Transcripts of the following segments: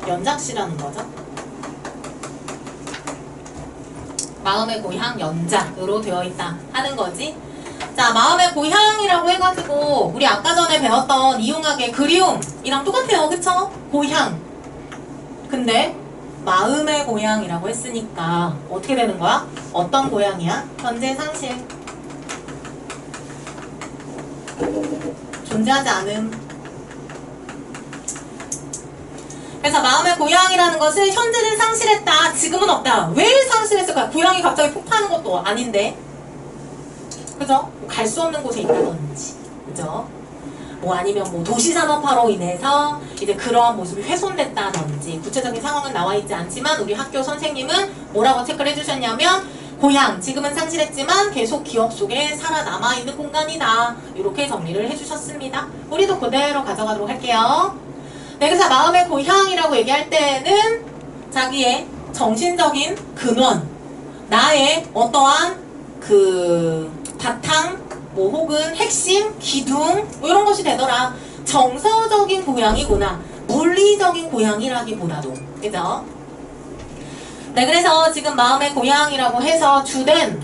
연작시라는 거죠. 마음의 고향 연작으로 되어 있다 하는 거지. 자, 마음의 고향이라고 해가지고 우리 아까 전에 배웠던 이용학의 그리움이랑 똑같아요. 그쵸? 고향. 근데 마음의 고향이라고 했으니까 어떻게 되는 거야? 어떤 고향이야? 현재 상실. 존재하지 않음. 그래서 마음의 고향이라는 것을 현재는 상실했다, 지금은 없다. 왜 상실했을까요? 고향이 갑자기 폭파하는 것도 아닌데. 그죠? 갈 수 없는 곳에 있다든지. 그죠? 뭐 아니면 뭐 도시산업화로 인해서 이제 그러한 모습이 훼손됐다든지. 구체적인 상황은 나와 있지 않지만 우리 학교 선생님은 뭐라고 체크를 해주셨냐면, 고향, 지금은 상실했지만 계속 기억 속에 살아남아 있는 공간이다. 이렇게 정리를 해주셨습니다. 우리도 그대로 가져가도록 할게요. 네, 그래서 마음의 고향이라고 얘기할 때는 자기의 정신적인 근원, 나의 어떠한 그 바탕, 뭐 혹은 핵심, 기둥, 뭐 이런 것이 되더라. 정서적인 고향이구나. 물리적인 고향이라기보다도. 그죠? 네, 그래서 지금 마음의 고향이라고 해서 주된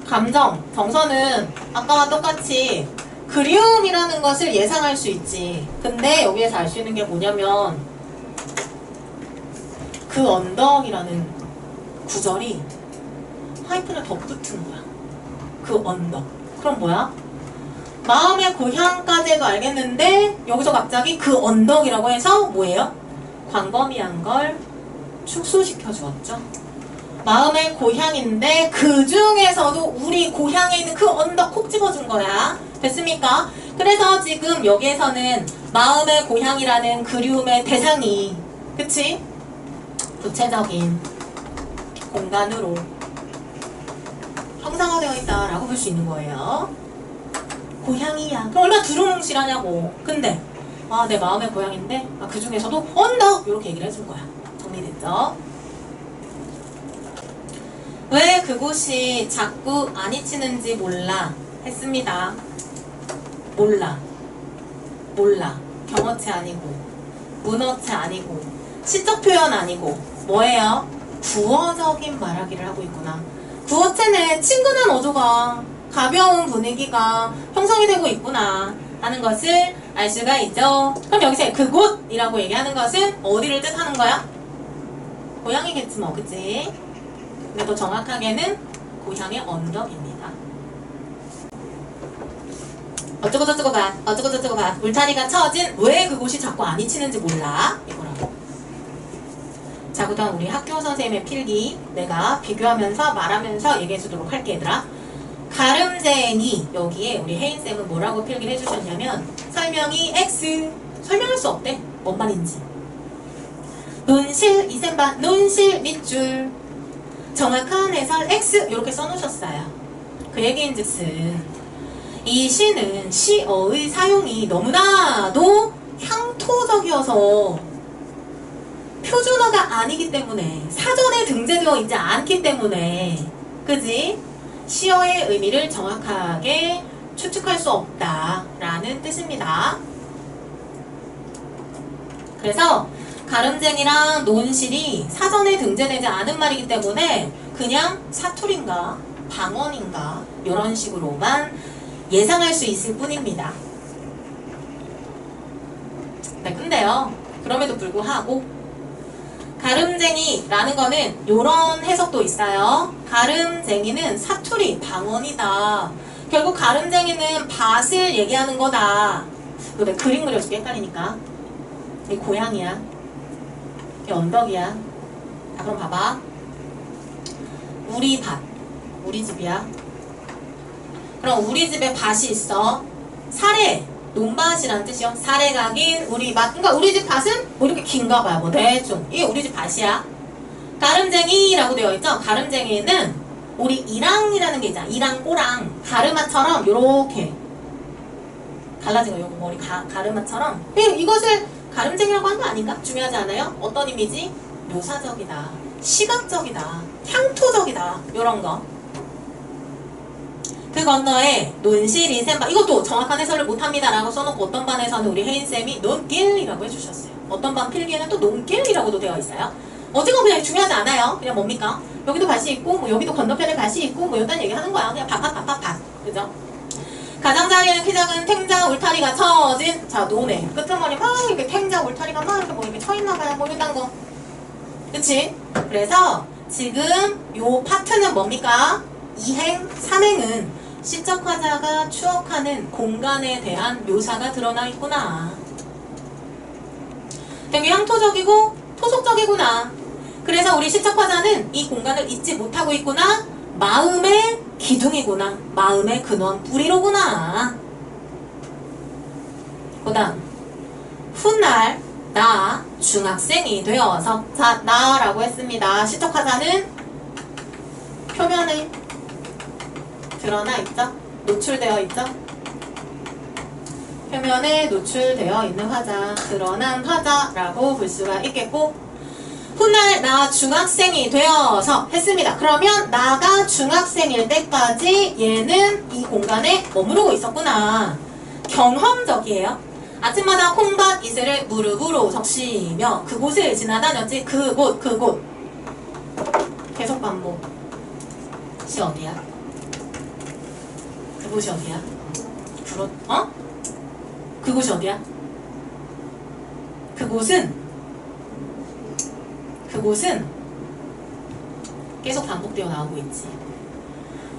감정, 정서는 아까와 똑같이 그리움이라는 것을 예상할 수 있지. 근데 여기에서 알 수 있는 게 뭐냐면, 그 언덕이라는 구절이 하이픈을 덧붙은 거야. 그 언덕. 그럼 뭐야? 마음의 고향까지도 알겠는데 여기서 갑자기 그 언덕이라고 해서 뭐예요? 광범위한 걸 축소시켜 주었죠. 마음의 고향인데 그 중에서도 우리 고향에 있는 그 언덕 콕 집어준 거야. 됐습니까? 그래서 지금 여기에서는 마음의 고향이라는 그리움의 대상이, 그치? 구체적인 공간으로 형상화되어 있다라고 볼 수 있는 거예요. 고향이야. 그럼 얼마나 두루뭉실하냐고. 근데 내 마음의 고향인데 그 중에서도 언덕! 이렇게 얘기를 해준 거야. 정리됐죠? 왜 그곳이 자꾸 안 잊히는지 몰라 했습니다. 몰라. 경어체 아니고, 문어체 아니고, 시적 표현 아니고, 뭐예요? 구어적인 말하기를 하고 있구나. 구어체네. 친근한 어조가, 가벼운 분위기가 형성이 되고 있구나 하는 것을 알 수가 있죠. 그럼 여기서 그곳이라고 얘기하는 것은 어디를 뜻하는 거야? 고향이겠지 뭐, 그치? 근데 더 정확하게는 고향의 언덕입니다. 어쩌고저쩌고 가 울타리가 쳐진 왜 그곳이 자꾸 안 잊히는지 몰라 이거라고. 자, 그다음 우리 학교 선생님의 필기 내가 비교하면서 말하면서 얘기해 주도록 할게. 얘들아, 가름쟁이, 여기에 우리 혜인쌤은 뭐라고 필기를 해주셨냐면 설명이 X, 설명할 수 없대. 뭔 말인지. 논실, 이셈바 논실 밑줄, 정확한 해설 X 이렇게 써놓으셨어요. 그 얘기인즉슨 이 시는 시어의 사용이 너무나도 향토적이어서 표준어가 아니기 때문에, 사전에 등재되어 있지 않기 때문에, 그지? 시어의 의미를 정확하게 추측할 수 없다라는 뜻입니다. 그래서 가름쟁이랑 논실이 사전에 등재되지 않은 말이기 때문에 그냥 사투리인가 방언인가 이런 식으로만 예상할 수 있을 뿐입니다. 네, 근데요, 그럼에도 불구하고 가름쟁이라는 거는 이런 해석도 있어요. 가름쟁이는 사투리, 방언이다. 결국 가름쟁이는 밭을 얘기하는 거다. 이거 내가 그림 그려줄게. 헷갈리니까. 이 고향이야. 이 언덕이야. 자, 그럼 봐봐. 우리 밭, 우리 집이야. 그럼 우리 집에 밭이 있어. 사례, 논밭이라는 뜻이요. 사례각인 우리 밭. 그러니까 우리 집 밭은 뭐 이렇게 긴가 봐요. 뭐 대충. 이게 우리 집 밭이야. 가름쟁이라고 되어 있죠. 가름쟁이는 우리 이랑이라는 게 있잖아. 이랑 꼬랑 가르마처럼 요렇게 갈라진 거. 요거 머리 가르마처럼. 이것을 가름쟁이라고 한 거 아닌가? 중요하지 않아요? 어떤 이미지? 묘사적이다, 시각적이다, 향토적이다, 요런 거. 그 건너에 논실이 셈바, 이것도 정확한 해설을 못합니다 라고 써놓고 어떤 반에서는 우리 혜인쌤이 논길이라고 해주셨어요. 어떤 반 필기에는 또 논길이라고 밭이라고도 되어 있어요. 어디가 그냥 중요하지 않아요. 그냥 뭡니까? 여기도 밭이 있고 뭐 여기도 건너편에 밭이 있고 뭐 이런 얘기 하는 거야. 그냥 밭. 그죠? 가장자리에는 키 작은 탱자 울타리가 쳐진 자 노네 끄트머리 막 이렇게 탱자 울타리가 막 이렇게 뭐 이렇게 쳐있나봐요. 뭐 이딴 거. 그치? 그래서 지금 요 파트는 뭡니까? 2행, 3행은 시적화자가 추억하는 공간에 대한 묘사가 드러나 있구나. 되게 향토적이고 토속적이구나. 그래서 우리 시적화자는 이 공간을 잊지 못하고 있구나. 마음의 기둥이구나. 마음의 근원 뿌리로구나. 그 다음 훗날 나 중학생이 되어서 자 나라고 했습니다. 시적화자는 표면에 드러나 있죠? 노출되어 있죠? 표면에 노출되어 있는 화자, 드러난 화자라고 볼 수가 있겠고 훗날 나 중학생이 되어서 했습니다. 그러면 나가 중학생일 때까지 얘는 이 공간에 머무르고 있었구나. 경험적이에요. 아침마다 콩밭 이슬을 무릎으로 적시며 그곳을 지나다녔지. 그곳 계속 반복. 시 어디야? 그곳이 어디야? 그곳이 어디야? 그곳은 계속 반복되어 나오고 있지.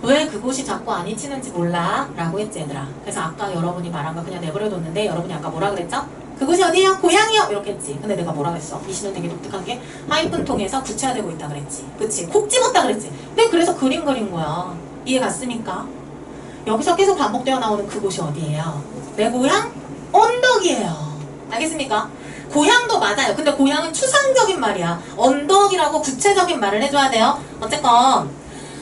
왜 그곳이 자꾸 안 잊히는지 몰라? 라고 했지 얘들아. 그래서 아까 여러분이 말한 거 그냥 내버려뒀는데 여러분이 아까 뭐라 그랬죠? 그곳이 어디예요? 고향이요? 이렇게 했지. 근데 내가 뭐라 그랬어? 이 시는 되게 독특한 게 하이픈 통해서 구체화되고 있다 그랬지. 그치? 콕 집었다 그랬지. 근데 그래서 그림 그린 거야. 이해 갔습니까? 여기서 계속 반복되어 나오는 그곳이 어디예요? 내 고향? 언덕이에요. 알겠습니까? 고향도 맞아요. 근데 고향은 추상적인 말이야. 언덕이라고 구체적인 말을 해줘야 돼요. 어쨌건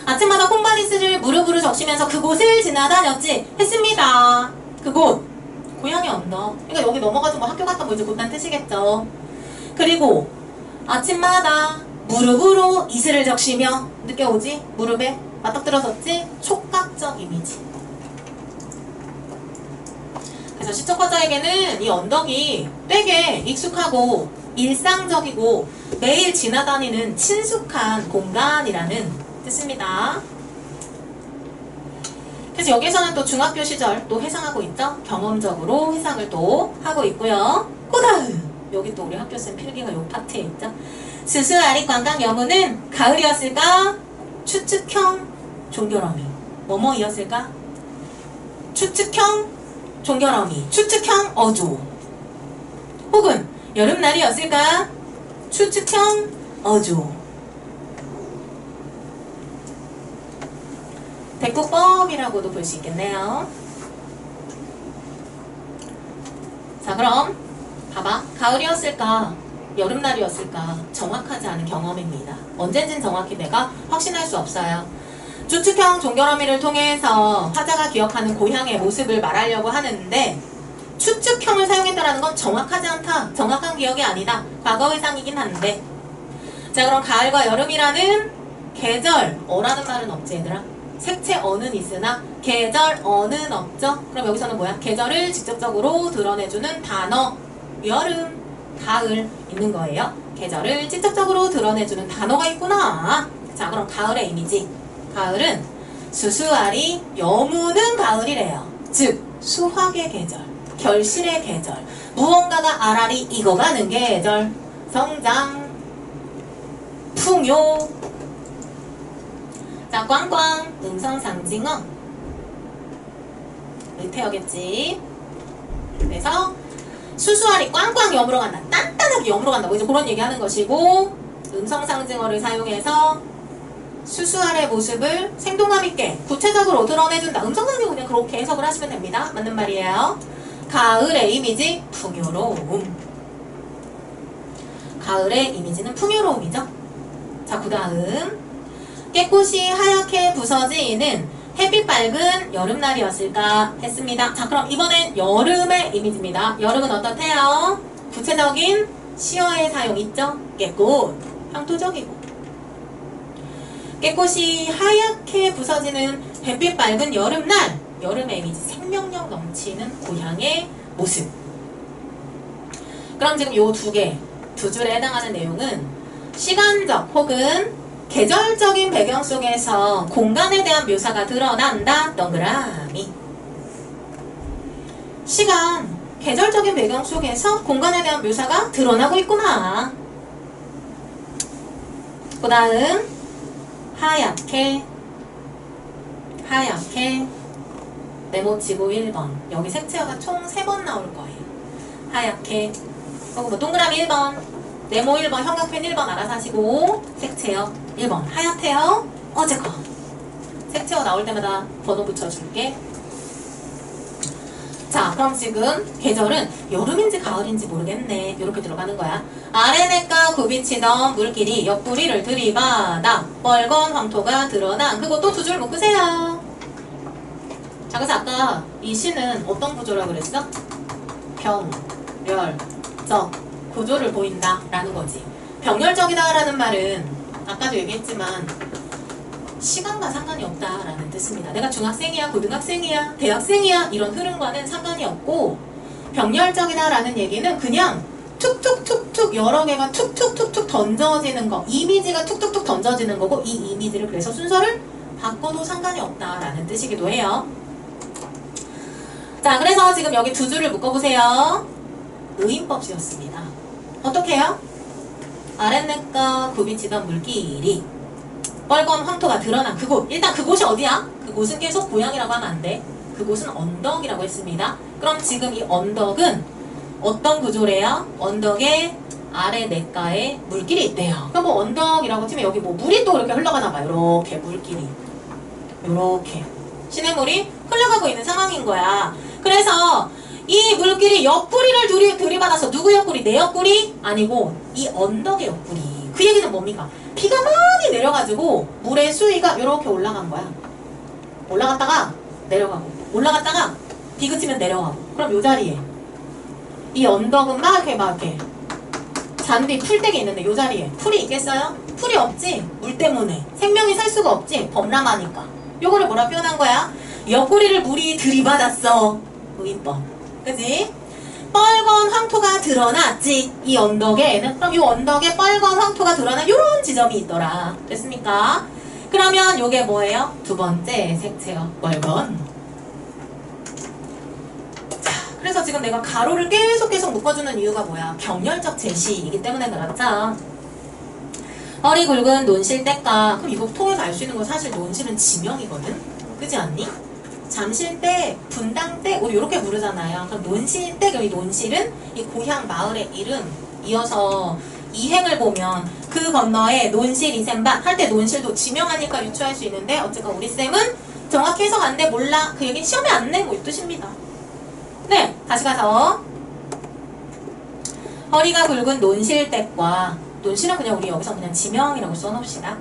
아침마다 콩바리스를 무릎으로 적시면서 그곳을 지나다녔지 했습니다. 그곳 고향의 언덕. 그러니까 여기 넘어가서 뭐 학교 갔다 뭐 이제 곧단 뜻이겠죠. 그리고 아침마다 무릎으로 이슬을 적시며 느껴오지? 무릎에 맞닥뜨려졌지? 촉각적 이미지. 그래서 시적화자에게는 이 언덕이 되게 익숙하고 일상적이고 매일 지나다니는 친숙한 공간이라는 뜻입니다. 그래서 여기서는 또 중학교 시절 또 회상하고 있죠? 경험적으로 회상을 또 하고 있고요. 그 다음 여기 또 우리 학교쌤 필기가 요 파트에 있죠? 수수아리 관광 여무는 가을이었을까? 추측형 종결어미 뭐뭐이었을까? 추측형 종결어미 추측형 어조 혹은 여름날이었을까? 추측형 어조 대꾸법이라고도 볼 수 있겠네요. 자 그럼 봐봐. 가을이었을까? 여름날이었을까? 정확하지 않은 경험입니다. 언젠진 정확히 내가 확신할 수 없어요. 추측형 종결어미를 통해서 화자가 기억하는 고향의 모습을 말하려고 하는데 추측형을 사용했다는 건 정확하지 않다. 정확한 기억이 아니다. 과거 회상이긴 한데 자 그럼 가을과 여름이라는 계절 어라는 말은 없지 얘들아? 색채 어는 있으나 계절 어는 없죠? 그럼 여기서는 뭐야? 계절을 직접적으로 드러내주는 단어 여름, 가을 있는 거예요. 계절을 직접적으로 드러내주는 단어가 있구나. 자 그럼 가을의 이미지 가을은 수수아리 여무는 가을이래요. 즉 수확의 계절, 결실의 계절, 무언가가 알알이 익어가는 계절, 성장, 풍요. 자 꽝꽝 음성상징어 의태어겠지. 그래서 수수아리 꽝꽝 여무러 간다. 단단하게 여무러 간다. 뭐 이제 그런 얘기 하는 것이고 음성상징어를 사용해서 수수아리의 모습을 생동감 있게 구체적으로 드러내준다. 음성상징어 그냥 그렇게 해석을 하시면 됩니다. 맞는 말이에요. 가을의 이미지 풍요로움. 가을의 이미지는 풍요로움이죠. 자 그 다음 깨꽃이 하얗게 부서지는 햇빛 밝은 여름날이었을까 했습니다. 자 그럼 이번엔 여름의 이미지입니다. 여름은 어떻대요? 구체적인 시어의 사용 있죠? 깨꽃, 향토적이고 깨꽃이 하얗게 부서지는 햇빛 밝은 여름날 여름의 이미지 생명력 넘치는 고향의 모습. 그럼 지금 요 두 개 두 줄에 해당하는 내용은 시간적 혹은 계절적인 배경 속에서 공간에 대한 묘사가 드러난다. 동그라미. 시간, 계절적인 배경 속에서 공간에 대한 묘사가 드러나고 있구나. 그 다음 하얗게 네모치고 1번. 여기 색채어가 총 3번 나올 거예요. 하얗게 그리고 뭐 동그라미 1번, 네모 1번, 형광펜 1번 알아서 하시고 색채어 1번 하얗대요. 어제거 색채어 나올 때마다 번호 붙여줄게. 자, 그럼 지금 계절은 여름인지 가을인지 모르겠네. 이렇게 들어가는 거야. 아래냇가 굽이치던 물길이 옆구리를 들이받아 뻘건 황토가 드러난. 그것도 두 줄 묶으세요. 자, 그래서 아까 이 시는 어떤 구조라고 그랬어? 병렬적 구조를 보인다 라는 거지. 병렬적이다 라는 말은 아까도 얘기했지만 시간과 상관이 없다라는 뜻입니다. 내가 중학생이야, 고등학생이야, 대학생이야 이런 흐름과는 상관이 없고, 병렬적이다라는 얘기는 그냥 툭툭툭툭 여러 개가 툭툭툭툭 던져지는 거, 이미지가 툭툭툭 던져지는 거고, 이 이미지를 그래서 순서를 바꿔도 상관이 없다라는 뜻이기도 해요. 자, 그래서 지금 여기 두 줄을 묶어보세요. 의인법 쓰였습니다. 어떻게 해요? 아랫냇가 굽이치던 물길이 뻘건 황토가 드러난 그곳. 일단 그곳이 어디야? 그곳은 계속 고향이라고 하면 안 돼. 그곳은 언덕이라고 했습니다. 그럼 지금 이 언덕은 어떤 구조래요? 언덕의 아래 냇가에 물길이 있대요. 그럼 뭐 언덕이라고 치면 여기 뭐 물이 또 이렇게 흘러가나 봐요. 이렇게 물길이. 이렇게. 시냇물이 흘러가고 있는 상황인 거야. 그래서 이 물길이 옆구리를 들이받아서 누구 옆구리? 내 옆구리? 아니고 이 언덕의 옆구리. 그 얘기는 뭡니까? 비가 많이 내려가지고 물의 수위가 이렇게 올라간 거야. 올라갔다가 내려가고 올라갔다가 비 그치면 내려가고. 그럼 요 자리에 이 언덕은 막 이렇게 잔디 풀떼기 있는데 요 자리에 풀이 있겠어요? 풀이 없지. 물 때문에 생명이 살 수가 없지. 범람하니까. 요거를 뭐라 표현한 거야? 옆구리를 물이 들이받았어. 의인법. 그지? 뻘건 황토가 드러났지. 이 언덕에는. 그럼 이 언덕에 뻘건 황토가 드러난 요런 지점이 있더라. 됐습니까? 그러면 요게 뭐예요? 두 번째 색채요. 뻘건. 자, 그래서 지금 내가 가로를 계속 묶어주는 이유가 뭐야? 병렬적 제시이기 때문에 그렇죠. 허리 굵은 논실대가. 그럼 이거 통해서 알 수 있는 건 사실 논실은 지명이거든? 그지 않니? 잠실 때, 분당 때, 우리 이렇게 부르잖아요. 그럼 논실 때, 여기 논실은 이 고향 마을의 이름 이어서 이행을 보면 그 건너에 논실 이샘밭 할 때 논실도 지명하니까 유추할 수 있는데, 어쨌건 우리 쌤은 정확히 해석 안 돼, 몰라. 그 얘기는 시험에 안 내, 뭐 이 뜻입니다. 네, 다시 가서 허리가 굵은 논실댁과, 논실은 그냥 우리 여기서 그냥 지명이라고 써놓읍시다.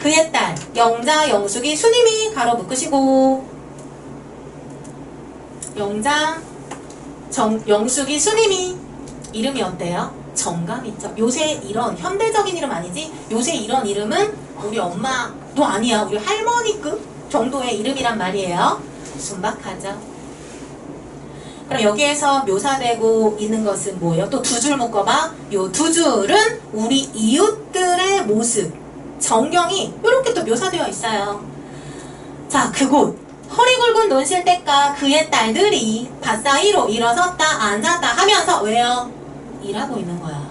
그의 딸 영자 영숙이 수님이 가로 묶으시고, 영자 영숙이 수님이 이름이 어때요? 정감 있죠. 요새 이런 현대적인 이름 아니지? 요새 이런 이름은 우리 엄마도 아니야. 우리 할머니급 정도의 이름이란 말이에요. 순박하죠. 그럼 여기에서 묘사되고 있는 것은 뭐예요? 또 두 줄 묶어봐. 요 두 줄은 우리 이웃들의 모습, 전경이 이렇게 또 묘사되어 있어요. 자, 그곳 허리 굵은 논실대가 그의 딸들이 밭 사이로 일어섰다 앉았다 하면서 왜요? 일하고 있는 거야.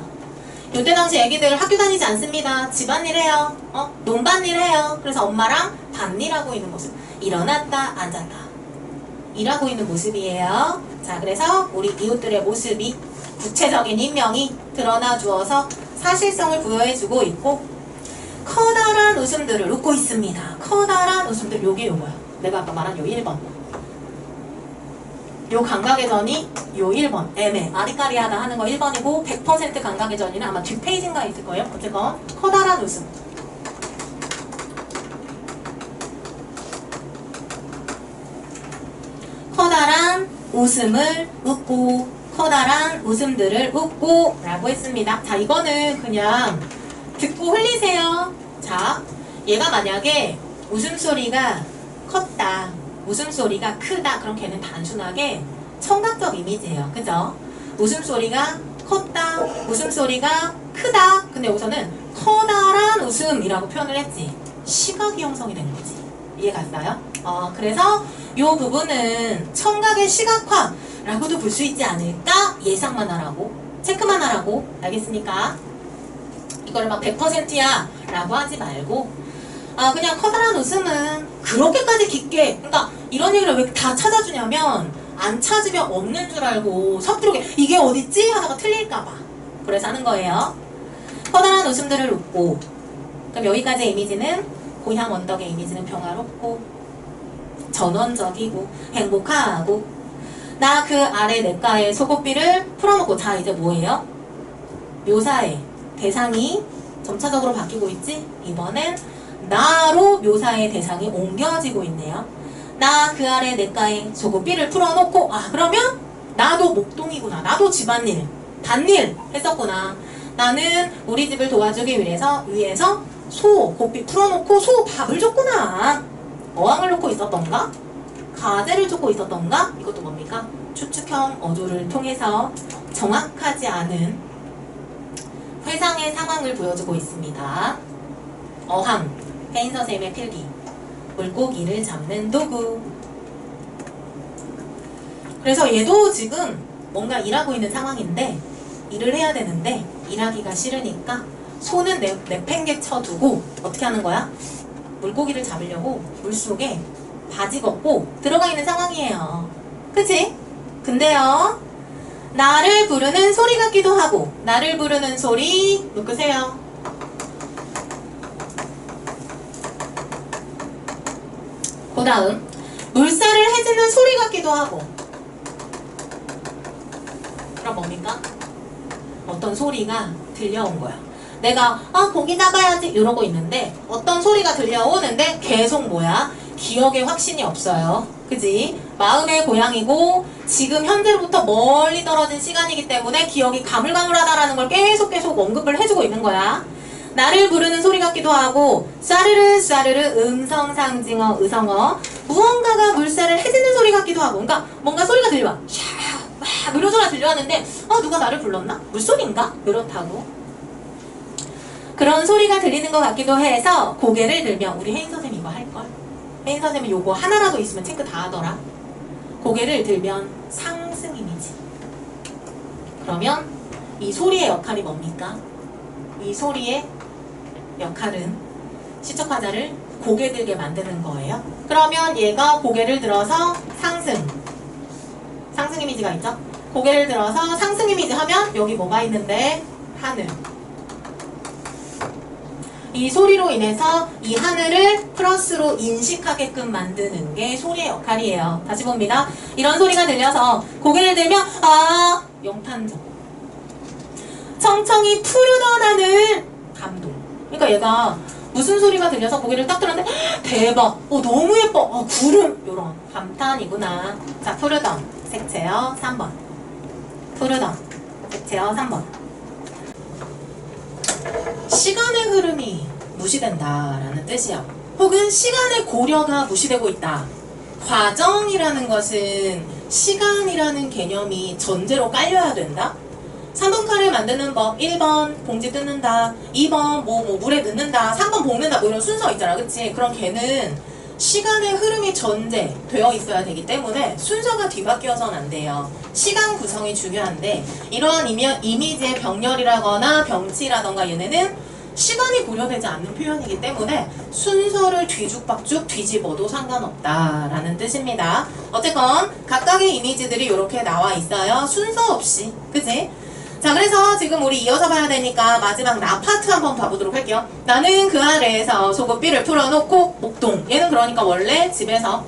요때 당시 애기들 학교 다니지 않습니다. 집안일 해요. 논밭일 해요. 그래서 엄마랑 밭일하고 있는 모습. 일어났다 앉았다 일하고 있는 모습이에요. 자, 그래서 우리 이웃들의 모습이 구체적인 인명이 드러나 주어서 사실성을 부여해주고 있고, 커다란 웃음들을 웃고 있습니다. 커다란 웃음들, 요게 요거야. 내가 아까 말한 요 1번. 요 감각의 전이 요 1번. 애매, 아리까리하다 하는 거 1번이고, 100% 감각의 전이는 아마 뒷페이지인가 있을 거예요. 어쨌건 커다란 웃음. 커다란 웃음을 웃고, 커다란 웃음들을 웃고 라고 했습니다. 자, 이거는 그냥 듣고 흘리세요. 자, 얘가 만약에 웃음소리가 컸다, 웃음소리가 크다, 그럼 걔는 단순하게 청각적 이미지예요. 그죠? 웃음소리가 컸다. 웃음소리가 크다. 근데 여기서는 커다란 웃음이라고 표현을 했지. 시각이 형성이 된 거지. 이해 갔어요? 그래서 이 부분은 청각의 시각화라고도 볼 수 있지 않을까? 예상만 하라고. 체크만 하라고. 알겠습니까? 이거를 막 100%야 라고 하지 말고 그냥 커다란 웃음은 그렇게까지 깊게, 그러니까 이런 얘기를 왜 다 찾아주냐면 안 찾으면 없는 줄 알고 서투르게 이게 어딨지? 하다가 틀릴까봐 그래서 하는 거예요. 커다란 웃음들을 웃고, 그럼 여기까지의 이미지는 고향 언덕의 이미지는 평화롭고 전원적이고 행복하고, 나 그 아래 냇가에 소고비를 풀어놓고, 자 이제 뭐예요? 묘사의 대상이 점차적으로 바뀌고 있지? 이번엔 나로 묘사의 대상이 옮겨지고 있네요. 나 그 아래 냇가에 소고비를 풀어놓고, 그러면 나도 목동이구나. 나도 집안일, 단일 했었구나. 나는 우리 집을 도와주기 위해서 위에서 소 고삐 풀어놓고 소 밥을 줬구나. 어항을 놓고 있었던가? 가재를 쫓고 있었던가? 이것도 뭡니까? 추측형 어조를 통해서 정확하지 않은 회상의 상황을 보여주고 있습니다. 어항, 혜인 선생님의 필기. 물고기를 잡는 도구. 그래서 얘도 지금 뭔가 일하고 있는 상황인데 일을 해야 되는데 일하기가 싫으니까 손은 내팽개쳐 두고 어떻게 하는 거야? 물고기를 잡으려고 물속에 바지 걷고 들어가 있는 상황이에요. 그치? 근데요, 나를 부르는 소리 같기도 하고, 나를 부르는 소리 묶으세요. 그 다음 물살을 해주는 소리 같기도 하고. 그럼 뭡니까? 어떤 소리가 들려온 거야. 내가 고기 잡아야지 이러고 있는데 어떤 소리가 들려오는데 계속 뭐야? 기억에 확신이 없어요. 그지? 마음의 고향이고 지금 현재로부터 멀리 떨어진 시간이기 때문에 기억이 가물가물하다라는 걸 계속 언급을 해주고 있는 거야. 나를 부르는 소리 같기도 하고, 싸르르 싸르르 음성상징어 의성어, 무언가가 물살을 해지는 소리 같기도 하고. 그러니까 뭔가 소리가 들려와. 샤, 이런 소리가 들려왔는데 누가 나를 불렀나? 물소리인가? 이렇다고. 그런 소리가 들리는 것 같기도 해서 고개를 들면, 우리 혜인 선생님 이거 할걸? 혜인 선생님은 요거 하나라도 있으면 체크 다 하더라. 고개를 들면 상승 이미지. 그러면 이 소리의 역할이 뭡니까? 이 소리의 역할은 시적 화자를 고개 들게 만드는 거예요. 그러면 얘가 고개를 들어서 상승 이미지가 있죠? 고개를 들어서 상승 이미지 하면 여기 뭐가 있는데? 하늘. 이 소리로 인해서 이 하늘을 플러스로 인식하게끔 만드는 게 소리의 역할이에요. 다시 봅니다. 이런 소리가 들려서 고개를 들면 영탄적. 청청이 푸르던 하늘. 감동. 그러니까 얘가 무슨 소리가 들려서 고개를 딱 들었는데 대박, 너무 예뻐, 구름, 요런 감탄이구나. 자, 푸르던 색채요 3번. 푸르던 색채요 3번. 시간의 흐름이 무시된다라는 뜻이요. 혹은 시간의 고려가 무시되고 있다. 과정이라는 것은 시간이라는 개념이 전제로 깔려야 된다. 3번 칼을 만드는 법, 1번 봉지 뜯는다, 2번 물에 넣는다, 3번 볶는다, 이런 순서 있잖아. 그치? 그럼 걔는 시간의 흐름이 전제되어 있어야 되기 때문에 순서가 뒤바뀌어서는 안 돼요. 시간 구성이 중요한데 이러한 이미지의 병렬이라거나 병치라던가 얘네는 시간이 고려되지 않는 표현이기 때문에 순서를 뒤죽박죽 뒤집어도 상관없다라는 뜻입니다. 어쨌건 각각의 이미지들이 이렇게 나와 있어요. 순서 없이. 그치? 자, 그래서 지금 우리 이어서 봐야 되니까 마지막 나 파트 한번 봐보도록 할게요. 나는 그 아래에서 소고비를 풀어놓고 목동. 얘는 그러니까 원래 집에서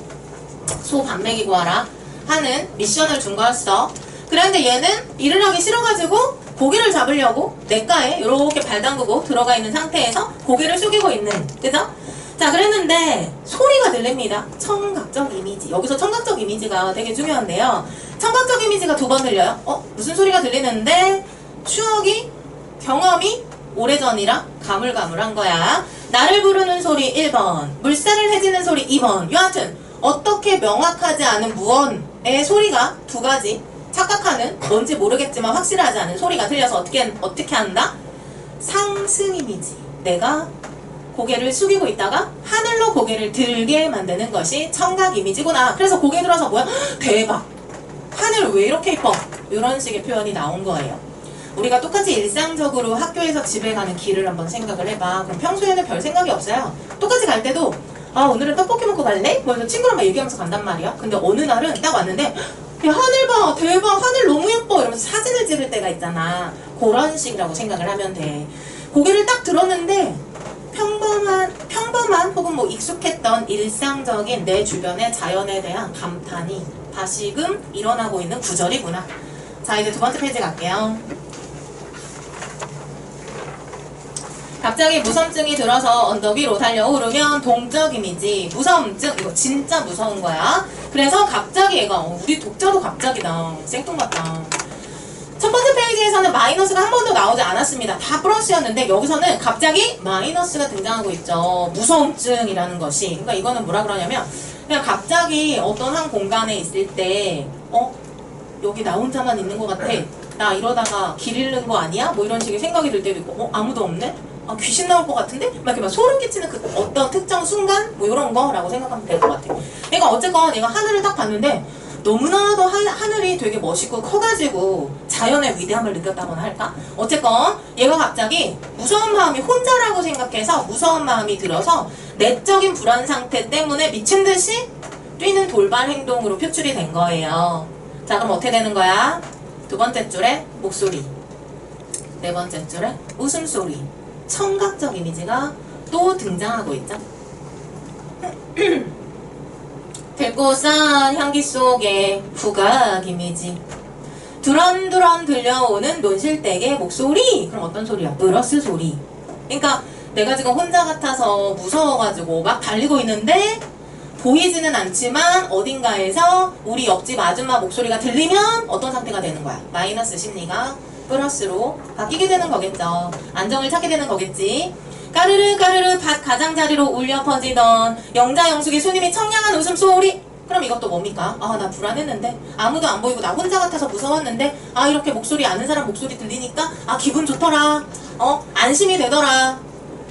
소 밥 먹이고 와라 하는 미션을 준 거였어. 그런데 얘는 일을 하기 싫어가지고 고기를 잡으려고 냇가에 이렇게 발 담그고 들어가 있는 상태에서 고개를 숙이고 있는. 그죠? 자, 그랬는데 소리가 들립니다. 청각적 이미지. 여기서 청각적 이미지가 되게 중요한데요. 청각적 이미지가 2번 들려요. 무슨 소리가 들리는데 추억이, 경험이 오래전이라 가물가물한 거야. 나를 부르는 소리 1번, 물살을 해지는 소리 2번. 여하튼 어떻게 명확하지 않은 무언의 소리가 2가지 착각하는, 뭔지 모르겠지만 확실하지 않은 소리가 들려서 어떻게 한다? 상승 이미지. 내가 고개를 숙이고 있다가 하늘로 고개를 들게 만드는 것이 청각 이미지구나. 그래서 고개 들어서 뭐야? 대박! 하늘 왜 이렇게 이뻐? 이런 식의 표현이 나온 거예요. 우리가 똑같이 일상적으로 학교에서 집에 가는 길을 한번 생각을 해봐. 그럼 평소에는 별 생각이 없어요. 똑같이 갈 때도 아 오늘은 떡볶이 먹고 갈래? 그래서 친구랑 막 얘기하면서 간단 말이야. 근데 어느 날은 딱 왔는데 야 하늘 봐 대박 하늘 너무 예뻐 이러면서 사진을 찍을 때가 있잖아. 그런 식이라고 생각을 하면 돼. 고개를 딱 들었는데 평범한 혹은 뭐 익숙했던 일상적인 내 주변의 자연에 대한 감탄이 다시금 일어나고 있는 구절이구나. 자 이제 두 번째 페이지 갈게요. 갑자기 무섬증이 들어서 언덕 위로 달려오르면 동적 이미지. 무섬증 이거 진짜 무서운 거야. 그래서 갑자기 얘가 우리 독자도 갑자기다. 생뚱맞다. 첫 번째 페이지에서는 마이너스가 한 번도 나오지 않았습니다. 다 플러스였는데 여기서는 갑자기 마이너스가 등장하고 있죠. 무서움증이라는 것이. 그러니까 이거는 뭐라 그러냐면 그냥 갑자기 어떤 한 공간에 있을 때 여기 나 혼자만 있는 것 같아. 나 이러다가 길 잃는 거 아니야? 뭐 이런 식의 생각이 들 때도 있고 아무도 없네? 귀신 나올 것 같은데? 막 이렇게 막 소름 끼치는 그 어떤 특정 순간? 뭐 이런 거라고 생각하면 될 것 같아. 그러니까 어쨌건 얘가 하늘을 딱 봤는데 너무나도 하늘이 되게 멋있고 커가지고 자연의 위대함을 느꼈다고나 할까? 어쨌건 얘가 갑자기 무서운 마음이 혼자라고 생각해서 무서운 마음이 들어서 내적인 불안 상태 때문에 미친 듯이 뛰는 돌발 행동으로 표출이 된 거예요. 자 그럼 어떻게 되는 거야? 두 번째 줄에 목소리, 네 번째 줄에 웃음소리, 청각적 이미지가 또 등장하고 있죠. 들꽃산 향기 속에 후각 이미지. 두런두런 들려오는 논실댁의 목소리. 그럼 어떤 소리야? 브러스 소리. 그러니까 내가 지금 혼자 같아서 무서워가지고 막 달리고 있는데 보이지는 않지만 어딘가에서 우리 옆집 아줌마 목소리가 들리면 어떤 상태가 되는 거야? 마이너스 심리가 플러스로 바뀌게 되는 거겠죠. 안정을 찾게 되는 거겠지. 까르르 까르르 밭 가장자리로 울려 퍼지던 영자영숙의 수님이 청량한 웃음소리. 그럼 이것도 뭡니까? 나 불안했는데 아무도 안 보이고 나 혼자 같아서 무서웠는데 이렇게 목소리 아는 사람 목소리 들리니까 기분 좋더라. 안심이 되더라.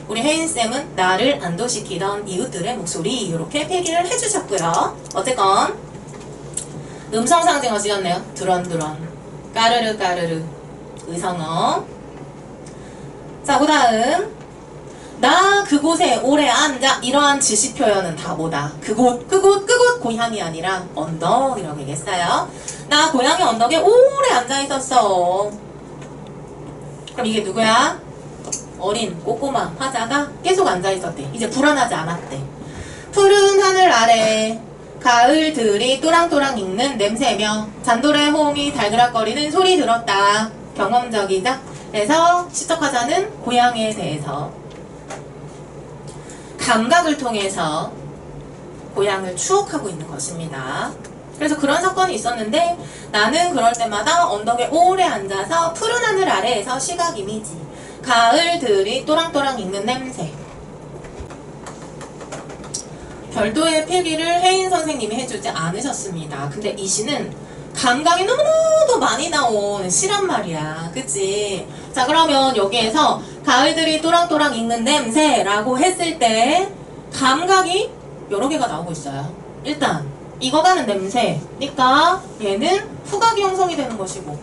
우리 혜인쌤은 나를 안도시키던 이웃들의 목소리 이렇게 필기를 해주셨고요. 어쨌건 음성상징어시였네요. 두런두런 까르르 까르르 의성어. 자 그 다음 나 그곳에 오래 앉아. 이러한 지시 표현은 다 뭐다? 그곳 고향이 아니라 언덕이라고 얘기했어요. 나 고향의 언덕에 오래 앉아 있었어. 그럼 이게 누구야? 어린 꼬꼬마 화자가 계속 앉아 있었대. 이제 불안하지 않았대. 푸른 하늘 아래 가을들이 또랑또랑 익는 냄새며 잔돌의 호응이 달그락거리는 소리 들었다. 경험적이다. 그래서 시적화자는 고향에 대해서 감각을 통해서 고향을 추억하고 있는 것입니다. 그래서 그런 사건이 있었는데 나는 그럴 때마다 언덕에 오래 앉아서 푸른 하늘 아래에서 시각 이미지, 가을들이 또랑또랑 익는 냄새. 별도의 필기를 혜인 선생님이 해주지 않으셨습니다. 근데 이 시는 감각이 너무나도 많이 나온 시란 말이야. 그치? 자 그러면 여기에서 가을들이 또랑또랑 익는 냄새라고 했을 때 감각이 여러 개가 나오고 있어요. 일단 익어가는 냄새니까 얘는 후각이 형성이 되는 것이고,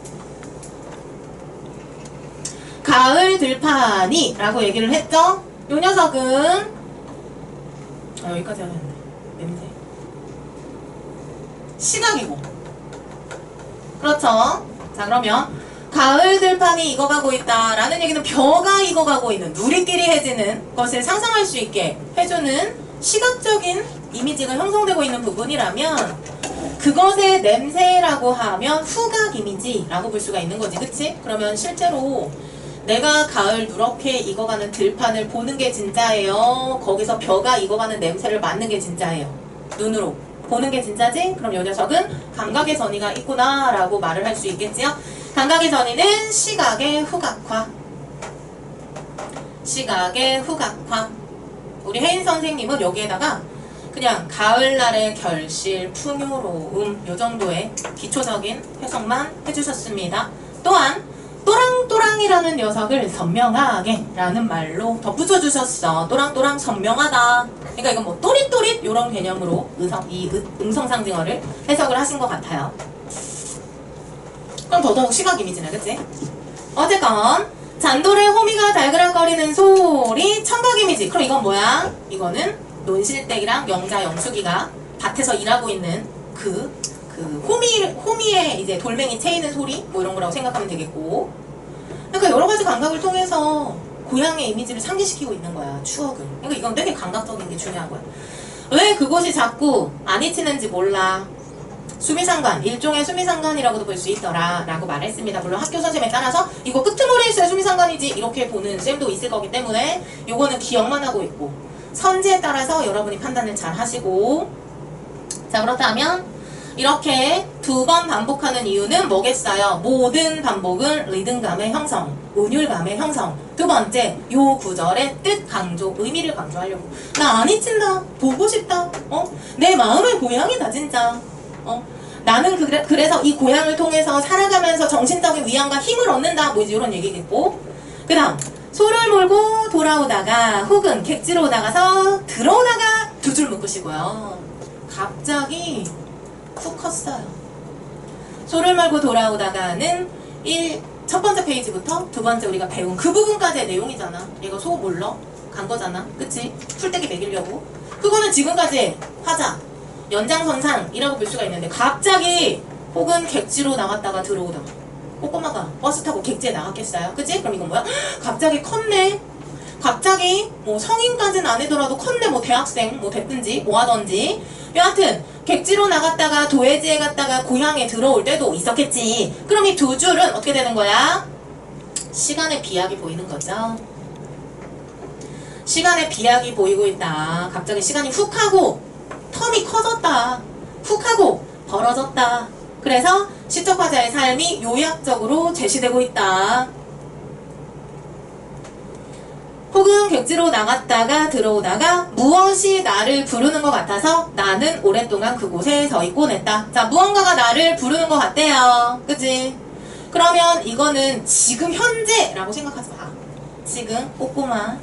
가을 들판이 라고 얘기를 했죠? 요 녀석은 여기까지 하면 돼. 냄새 시각이고, 그렇죠? 자 그러면 가을 들판이 익어가고 있다 라는 얘기는 벼가 익어가고 있는, 누리끼리 해지는 것을 상상할 수 있게 해주는 시각적인 이미지가 형성되고 있는 부분이라면 그것의 냄새라고 하면 후각 이미지라고 볼 수가 있는 거지. 그치? 그러면 실제로 내가 가을 누렇게 익어가는 들판을 보는 게 진짜예요? 거기서 벼가 익어가는 냄새를 맡는 게 진짜예요? 눈으로 보는 게 진짜지? 그럼 이 녀석은 감각의 전이가 있구나 라고 말을 할 수 있겠지요? 감각의 전이는 시각의 후각화. 시각의 후각화. 우리 혜인 선생님은 여기에다가 그냥 가을날의 결실, 풍요로움 요 정도의 기초적인 해석만 해주셨습니다. 또한 또랑또랑이라는 녀석을 선명하게 라는 말로 덧붙여 주셨어. 또랑또랑 선명하다. 그러니까 이건 뭐 또릿또릿 이런 개념으로 음성상징어를 해석을 하신 것 같아요. 그럼 더더욱 시각 이미지네, 그치? 어쨌건 잔돌의 호미가 달그락거리는 소리 청각 이미지. 그럼 이건 뭐야? 이거는 논실댁이랑 영자 영숙이가 밭에서 일하고 있는 그 호미에 이제 돌멩이 채이는 소리 뭐 이런 거라고 생각하면 되겠고, 그러니까 여러 가지 감각을 통해서 고향의 이미지를 상기시키고 있는 거야, 추억을. 그러니까 이건 되게 감각적인 게 중요한 거야. 왜 그곳이 자꾸 안 잊히는지 몰라. 수미상관, 일종의 수미상관이라고도 볼 수 있더라 라고 말했습니다. 물론 학교 선생님에 따라서 이거 끄트머리에 있어야 수미상관이지 이렇게 보는 쌤도 있을 거기 때문에 요거는 기억만 하고 있고, 선지에 따라서 여러분이 판단을 잘 하시고. 자, 그렇다면 이렇게 두 번 반복하는 이유는 뭐겠어요? 모든 반복은 리듬감의 형성, 운율감의 형성. 두 번째, 요 구절의 뜻 강조, 의미를 강조하려고. 나 안 잊힌다, 보고 싶다, 내 마음의 고향이다 진짜. 나는 그래서 이 고향을 통해서 살아가면서 정신적인 위안과 힘을 얻는다, 뭐 이런 얘기겠고. 그 다음, 소를 몰고 돌아오다가 혹은 객지로 오다가서 들어오다가 두 줄 묶으시고요. 갑자기 훅 컸어요. 소를 몰고 돌아오다가는 첫 번째 페이지부터 두 번째 우리가 배운 그 부분까지의 내용이잖아. 얘가 소 몰러 간 거잖아, 그치? 풀떼기 먹이려고. 그거는 지금까지 화자 연장선상이라고 볼 수가 있는데, 갑자기 혹은 객지로 나갔다가 들어오다가. 꼬꼬마가 버스 타고 객지에 나갔겠어요? 그치? 그럼 이건 뭐야? 갑자기 컸네. 갑자기 뭐 성인까지는 아니더라도 컸네. 뭐 대학생 뭐 됐든지 뭐 하던지. 여하튼 객지로 나갔다가 도해지에 갔다가 고향에 들어올 때도 있었겠지. 그럼 이 두 줄은 어떻게 되는 거야? 시간의 비약이 보이는 거죠. 시간의 비약이 보이고 있다. 갑자기 시간이 훅 하고 텀이 커졌다. 훅 하고 벌어졌다. 그래서 시적 화자의 삶이 요약적으로 제시되고 있다. 혹은 객지로 나갔다가 들어오다가 무엇이 나를 부르는 것 같아서 나는 오랫동안 그곳에 서 있곤 했다. 자, 무언가가 나를 부르는 것 같대요. 그치? 그러면 이거는 지금 현재라고 생각하지 마. 지금 꼬꼬마,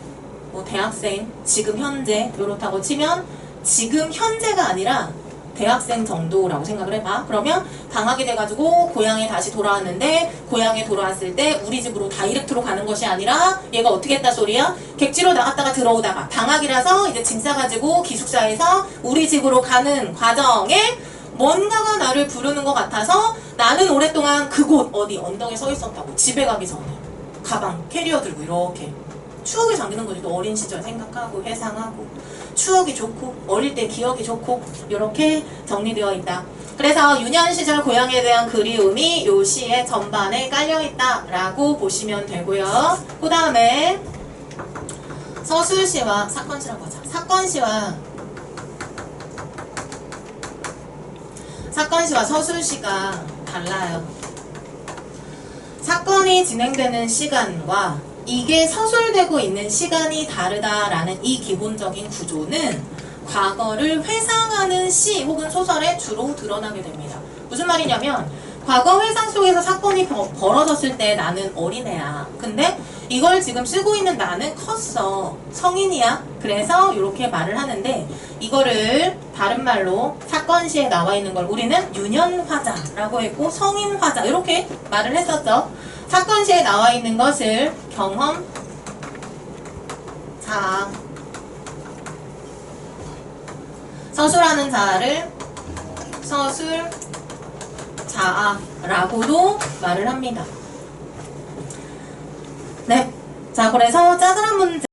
뭐 대학생, 지금 현재 이렇다고 치면 지금 현재가 아니라 대학생 정도라고 생각을 해봐. 그러면 방학이 돼가지고 고향에 다시 돌아왔는데, 고향에 돌아왔을 때 우리 집으로 다이렉트로 가는 것이 아니라 얘가 어떻게 했다 소리야? 객지로 나갔다가 들어오다가 방학이라서 이제 짐 싸가지고 기숙사에서 우리 집으로 가는 과정에 뭔가가 나를 부르는 것 같아서 나는 오랫동안 그곳 어디 언덕에 서 있었다고. 집에 가기 전에 가방 캐리어 들고 이렇게 추억에 잠기는 거지. 또 어린 시절 생각하고 회상하고 추억이 좋고 어릴 때 기억이 좋고 이렇게 정리되어 있다. 그래서 유년 시절 고향에 대한 그리움이 요 시의 전반에 깔려있다 라고 보시면 되고요. 그 다음에 서술시와 사건시라고 하자. 사건시와 서술시가 달라요. 사건이 진행되는 시간과 이게 서술되고 있는 시간이 다르다라는 이 기본적인 구조는 과거를 회상하는 시 혹은 소설에 주로 드러나게 됩니다. 무슨 말이냐면, 과거 회상 속에서 사건이 벌어졌을 때 나는 어린애야. 근데 이걸 지금 쓰고 있는 나는 컸어. 성인이야. 그래서 이렇게 말을 하는데, 이거를 다른 말로 사건시에 나와 있는 걸 우리는 유년화자라고 했고 성인화자 이렇게 말을 했었죠. 사건시에 나와 있는 것을 경험, 자, 서술하는 자를 서술, 자아라고도 말을 합니다. 네. 자, 그래서 짜잘한 문제